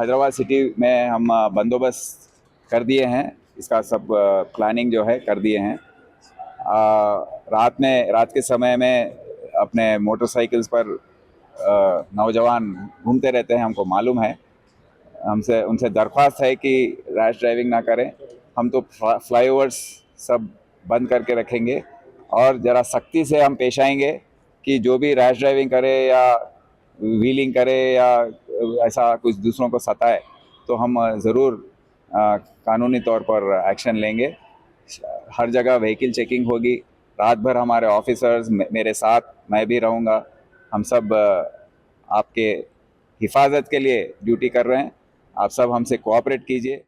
Hyderabad city में हम बंदोबस्त कर दिए हैं। इसका सब प्लानिंग जो है कर दिए हैं। रात के समय में अपने मोटरसाइकिल्स पर नौजवान घूमते रहते हैं, हमको मालूम है। हमसे उनसे दरख्वास्त है कि रैश ड्राइविंग ना करें। हम तो फ्लाईओवर्स सब बंद करके रखेंगे और ज़रा सख्ती से हम पेश आएंगे कि जो भी रैश ड्राइविंग करे या व्हीलिंग करे या ऐसा कुछ दूसरों को सताए तो हम ज़रूर कानूनी तौर पर एक्शन लेंगे। हर जगह व्हीकल चेकिंग होगी। रात भर हमारे ऑफिसर्स मेरे साथ, मैं भी रहूँगा। हम सब आपके हिफाजत के लिए ड्यूटी कर रहे हैं। आप सब हमसे कोऑपरेट कीजिए।